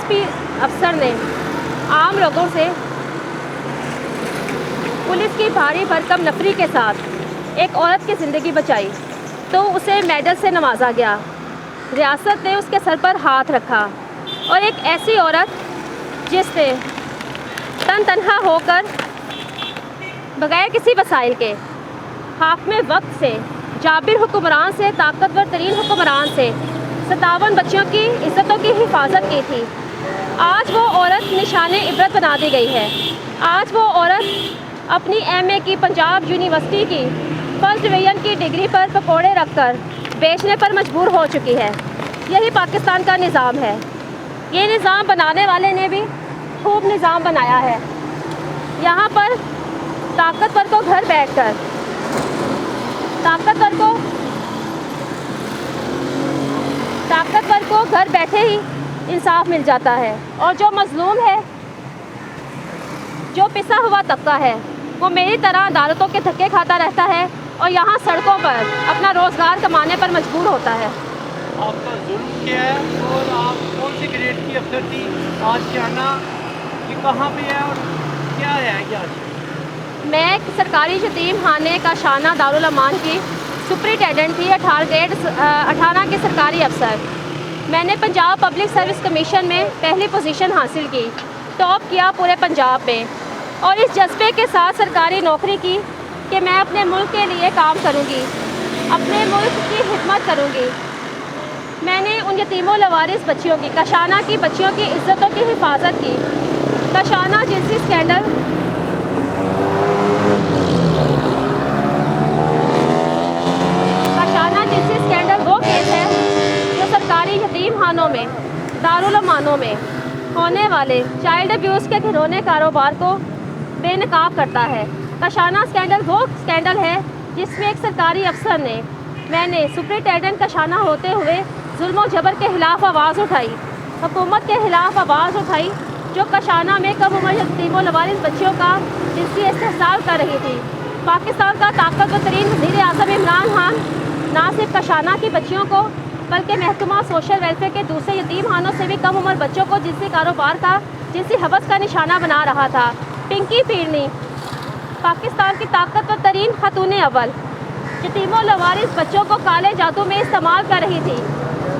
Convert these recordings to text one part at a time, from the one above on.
DSP افسر نے عام لوگوں سے پولیس کی بھاری بھرکم نفری کے ساتھ ایک عورت کی زندگی بچائی تو اسے میڈل سے نوازا گیا. ریاست نے اس کے سر پر ہاتھ رکھا اور ایک ایسی عورت جس نے تنہا ہو کر بغیر کسی وسائل کے حاکم وقت سے، جابر حکمران سے، طاقتور ترین حکمران سے 57 بچیوں کی عزتوں کی حفاظت کی تھی، آج وہ عورت نشان عبرت بنا دی گئی ہے. آج وہ عورت اپنی MA کی پنجاب یونیورسٹی کی فرسٹ ڈویژن کی ڈگری پر پکوڑے رکھ کر بیچنے پر مجبور ہو چکی ہے. یہی پاکستان کا نظام ہے. یہ نظام بنانے والے نے بھی خوب نظام بنایا ہے. یہاں پر طاقتور کو گھر بیٹھ کر طاقتور کو گھر بیٹھے ہی انصاف مل جاتا ہے، اور جو مظلوم ہے، جو پسا ہوا طبقہ ہے، وہ میری طرح عدالتوں کے دھکے کھاتا رہتا ہے اور یہاں سڑکوں پر اپنا روزگار کمانے پر مجبور ہوتا ہے. آپ کا ظلم کیا ہے اور آپ کون سی گریڈ کی افسر تھی؟ آج شانہ یہ کہاں پہ ہے اور کیا ہے یہ آج؟ میں ایک سرکاری یتیم خانے کا شانہ دارالامان کی سپرنٹینڈنٹ تھی، 18 کے سرکاری افسر. میں نے پنجاب پبلک سروس کمیشن میں پہلی پوزیشن حاصل کی، ٹاپ کیا پورے پنجاب میں، اور اس جذبے کے ساتھ سرکاری نوکری کی کہ میں اپنے ملک کے لیے کام کروں گی، اپنے ملک کی خدمت کروں گی. میں نے ان یتیم و لوارث بچیوں کی، کاشانہ کی بچیوں کی عزتوں کی حفاظت کی. کاشانہ جنسی اسکینڈل وہ کیس ہے جو سرکاری یتیم خانوں میں، دارالمانوں میں ہونے والے چائلڈ ابیوز کے گھرونے کاروبار کو بے نقاب کرتا ہے. کاشانہ اسکینڈل وہ اسکینڈل ہے جس میں ایک سرکاری افسر نے، میں نے سپرنٹینڈنٹ کاشانہ ہوتے ہوئے ظلم و جبر کے خلاف آواز اٹھائی، حکومت کے خلاف آواز اٹھائی جو کاشانہ میں کم عمر یتیم و لوارث بچیوں کا جنسی استحصال کر رہی تھی. پاکستان کا طاقتور ترین وزیر اعظم عمران خان نہ صرف کاشانہ کی بچیوں کو بلکہ محکمہ سوشل ویلفیئر کے دوسرے یتیم خانوں سے بھی کم عمر بچوں کو جنسی کاروبار کا، جنسی حوث کا نشانہ بنا رہا تھا. پنکی پیرنی پاکستان کی طاقتور ترین خاتون اول یتیم و لوارث بچوں کو کالے جادو میں استعمال کر رہی تھی.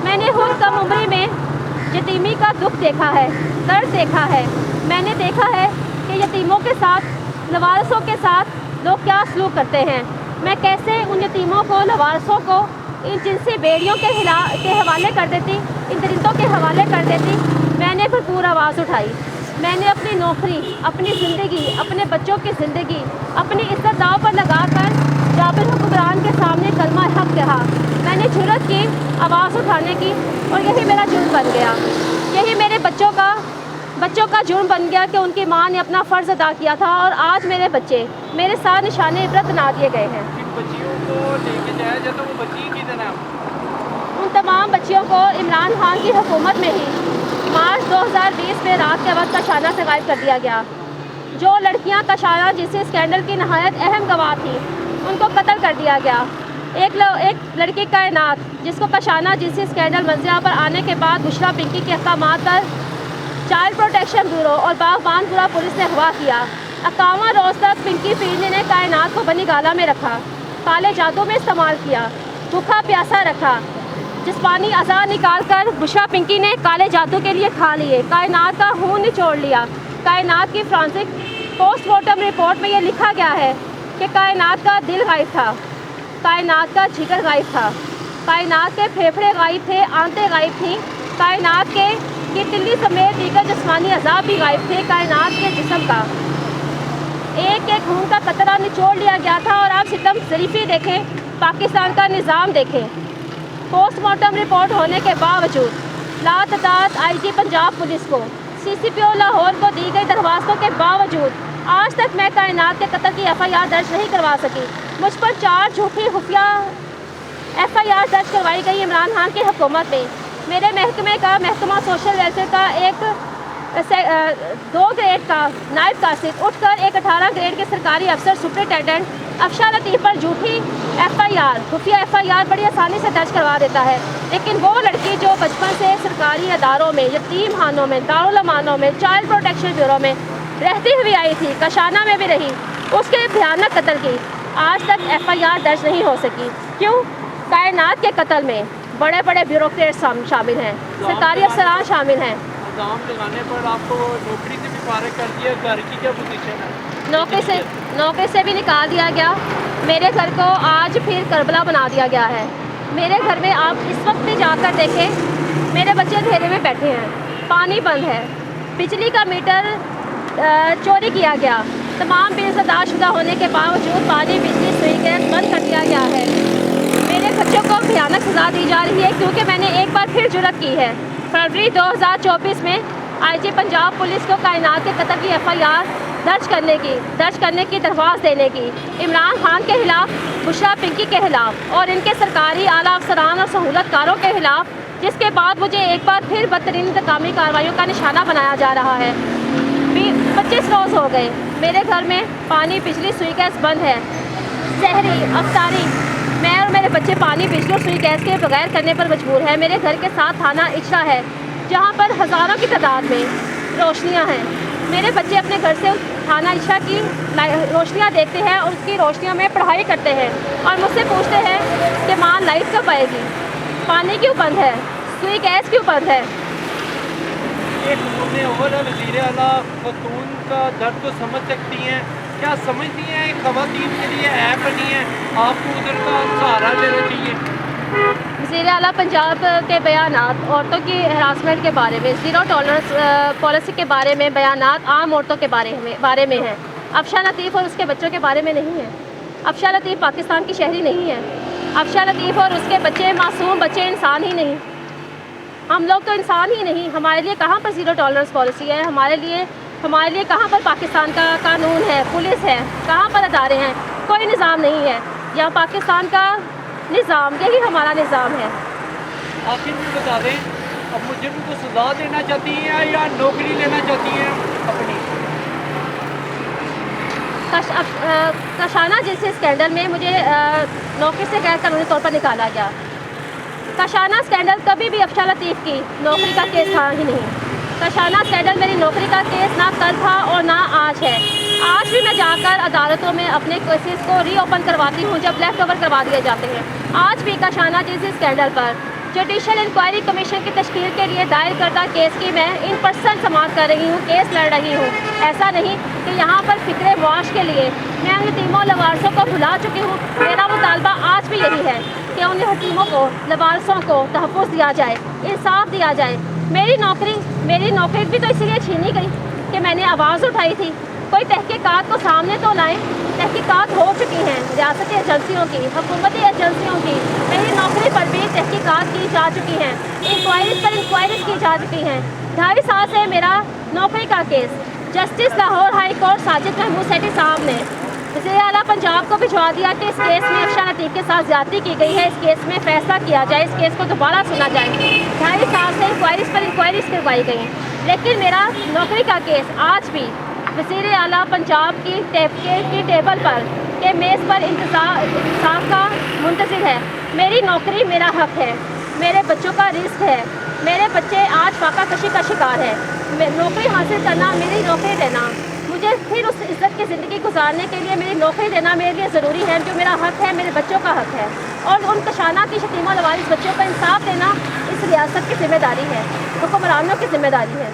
میں نے خود کم عمری میں یتیمی کا دکھ دیکھا ہے، درد دیکھا ہے. میں نے دیکھا ہے کہ یتیموں کے ساتھ، لوارثوں کے ساتھ لوگ کیا سلوک کرتے ہیں. میں کیسے ان یتیموں کو، لوارثوں کو ان جنسی بیڑیوں کے حوالے کر دیتی، ان درندوں کے حوالے کر دیتی. میں نے بھرپور آواز اٹھائی. میں نے اپنی نوکری، اپنی زندگی، اپنے بچوں کی زندگی، اپنی عزت داؤ پر لگا کر جابر حکمران کے سامنے کلمہ حق کہا. میں نے جرأت کی آواز اٹھانے کی، اور یہی میرا جرم بن گیا. یہی میرے بچوں کا جرم بن گیا کہ ان کی ماں نے اپنا فرض ادا کیا تھا، اور آج میرے بچے میرے ساتھ نشان عبرت بنا دیے گئے ہیں. بچیوں کو لے کے جایا جاتا وہ بچی کی طرح؟ ان تمام بچیوں کو عمران خان کی حکومت میں ہی مارچ 2020 میں رات کے وقت کاشانہ سے غائب کر دیا گیا. جو لڑکیاں کاشانہ جنسی اسکینڈل کی نہایت اہم گواہ تھیں، ان کو قتل کر دیا گیا. ایک لڑکی کائنات جس کو کاشانہ جنسی اسکینڈل منزلہ پر آنے کے بعد بشرا پنکی کے احکامات پر چائلڈ پروٹیکشن بیورو اور باغبان پورا پولیس نے اغوا کیا. 51 روز تک پنکی پیرنی نے کائنات کو بنی گالا میں رکھا، کالے جادو میں استعمال کیا، بھوکا پیاسا رکھا. جسمانی اعضاء نکال کر بشرا پنکی نے کالے جادو کے لیے کھا لیے، کائنات کا خون نچوڑ لیا. کائنات کی فرانسک پوسٹ مارٹم رپورٹ میں یہ لکھا گیا ہے کہ کائنات کا دل غائب تھا، کائنات کا جگر غائب تھا، کائنات کے پھیپھڑے غائب تھے، آنتیں غائب تھیں، کائنات کی تلی سمیت دیگر جسمانی اعضاء بھی غائب تھے. کائنات کے جسم کا ایک ایک خون کا قطرہ نچوڑ لیا گیا تھا. اور آپ ستم ظریفی دیکھیں، پاکستان کا نظام دیکھیں. پوسٹ مارٹم رپورٹ ہونے کے باوجود، لاتعداد IG پنجاب پولیس کو، CCPO لاہور کو دی گئی درخواستوں کے باوجود آج تک میں کائنات کے قتل کی FIR درج نہیں کروا سکی. مجھ پر 4 جھوٹی خفیہ FIR درج کروائی گئی عمران خان کی حکومت میں. میرے محکمے کا، محکمہ سوشل ویلفیئر کا ایک 2 گریڈ کا نائب قاصد اٹھ کر ایک 18 گریڈ کے سرکاری افسر سپرنٹینڈنٹ अफशान लतीफ़ पर झूठी FIR, खुफिया FIR बड़ी आसानी से दर्ज करवा देता है, लेकिन वो लड़की जो बचपन से सरकारी अदारों में, यतीम खानों में, दारुल अमानों में, चाइल्ड प्रोटेक्शन ब्यूरो में रहती हुई आई थी, कशाना में भी रही, उसके भयानक कत्ल की आज तक FIR दर्ज नहीं हो सकी। क्यों? कायनात के कत्ल में बड़े बड़े ब्यूरोक्रेट्स शामिल हैं, सरकारी अफसरान शामिल हैं। इल्ज़ाम लगाने पर आपको नौकरी से भी फारिग कर दिया, घर की क्या पोजीशन है? नौकरी से भी निकाल दिया गया। मेरे घर को आज फिर करबला बना दिया गया है। मेरे घर में आप इस वक्त भी जाकर देखें, मेरे बच्चे अंधेरे में बैठे हैं, पानी बंद है, बिजली का मीटर चोरी किया गया, तमाम बिल्स अदाशुदा होने के बावजूद पानी, बिजली, सुई, गैस बंद कर दिया गया है। मेरे बच्चों को भयानक सज़ा दी जा रही है क्योंकि मैंने एक बार फिर जुर्रत की है। फरवरी 2024 में IG पंजाब पुलिस को कायनात के कत्ल की FIR दर्ज करने की दरख्वास्त देने की, इमरान खान के खिलाफ, बुशरा पिंकी के खिलाफ और इनके सरकारी आला अफसरान और सहूलतकारों के खिलाफ, जिसके बाद मुझे एक बार फिर बदतरीन इंतकामी कार्रवाइयों का निशाना बनाया जा रहा है। 25 रोज़ हो गए, मेरे घर में पानी, बिजली, सुई, गैस बंद है। सहरी, अफ्तारी, मैं और मेरे बच्चे पानी, बिजली और सुई गैस के बगैर करने पर मजबूर हैं। मेरे घर के साथ थाना इचरा है जहाँ पर हज़ारों की तादाद में रोशनियाँ हैं। मेरे बच्चे अपने घर से थाना इचरा की रोशनियाँ देखते हैं और उसकी रोशनियों में पढ़ाई करते हैं और मुझसे पूछते हैं कि माँ लाइट कब आएगी, पानी क्यों बंद है, सुई गैस क्यों बंद है। एक उन्होंने और वज़ीर आला खतून का दर्द तो समझ सकती हैं, क्या समझती हैं ख़वातीन के लिए ऐप बनी है, आपको उधर का सहारा लेना चाहिए? वज़ीर आला पंजाब के बयानात औरतों की हरासमेंट के बारे में, ज़ीरो टॉलरेंस पॉलिसी के बारे में बयानात आम औरतों के बारे में हैं। अफशान लतीफ़ और उसके बच्चों के बारे में नहीं है। अफशान लतीफ़ पाकिस्तान की शहरी नहीं है। अफशान लतीफ़ और उसके बच्चे मासूम बच्चे इंसान ही नहीं। हम लोग तो इंसान ही नहीं। हमारे लिए कहाँ पर ज़ीरो टॉलरेंस पॉलिसी है, हमारे लिए कहाँ पर पाकिस्तान का कानून है, पुलिस है, कहाँ पर अदारे हैं, कोई निज़ाम नहीं है। यहाँ पाकिस्तान का निज़ाम, यही हमारा निज़ाम है। आखिर में बता दें, अब मुझे उनको सजा देना चाहती हैं या नौकरी लेना चाहती हैं अपनी? कशाना जैसे स्कैंडल में मुझे नौकरी से गैर कानूनी तौर पर निकाला गया। कशाना स्कैंडल कभी भी अफशान लतीफ़ की नौकरी का केस था ही नहीं। कशाना स्कैंडल मेरी नौकरी का केस ना कल था और ना आज है। आज भी मैं जाकर अदालतों में अपने केसेस को रीओपन करवाती हूँ जब लेफ़्ट ओवर करवा दिए जाते हैं। आज भी कशाना जैसे स्कैंडल पर जुडिशल इंक्वायरी कमीशन की तश्कील के लिए दायर करदा केस की मैं इन पर्सन समाअत कर रही हूँ, केस लड़ रही हूँ। ऐसा नहीं कि यहाँ पर फ़िक्रे मुआश के लिए मैं उन यतीमों लवारसों को भुला चुकी हूँ। मेरा मुतालबा आज भी यही है कि उन यतीमों को, लवारसों को तहफ़्फ़ुज़ दिया जाए, इंसाफ दिया जाए। मेरी नौकरी भी तो इसीलिए छीनी गई कि मैंने आवाज़ उठाई थी। कोई तहकीकात को सामने तो लाएं। तहकीकात हो चुकी हैं रियासती एजेंसियों की, हुकूमती एजेंसियों की। मेरी नौकरी पर भी तहकीकात की जा चुकी हैं, इंक्वायरीज की जा चुकी हैं। 2.5 साल से मेरा नौकरी का case justice Lahore high court Sajid Mahmood Sethi sahib ने वज़ीर आला पंजाब को भिजवा दिया कि इस केस में अफशान लतीफ़ के साथ ज़्यादती की गई है, इस केस में फ़ैसला किया जाए, इस केस को दोबारा सुना जाए। 2.5 साल से इंक्वायरीज करवाई गई, लेकिन मेरा नौकरी का केस आज भी वज़ीर आला पंजाब की टेबल पर के मेज़ पर इंसाफ का मुंतज़िर है। मेरी नौकरी मेरा हक़ है, मेरे बच्चों का रिस्क है। मेरे बच्चे आज फाका कशी का शिकार है। नौकरी हासिल करना, मेरी नौकरी देना, मुझे फिर उस इज़्ज़त की ज़िंदगी गुजारने के लिए मेरी नौकरी देना मेरे लिए ज़रूरी है, जो मेरा हक़ है, मेरे बच्चों का हक़ है। और उन कशाना की यतीमा लवारिस बच्चों को इंसाफ देना इस रियासत की ज़िम्मेदारी है, हुक्मरानों की ज़िम्मेदारी है।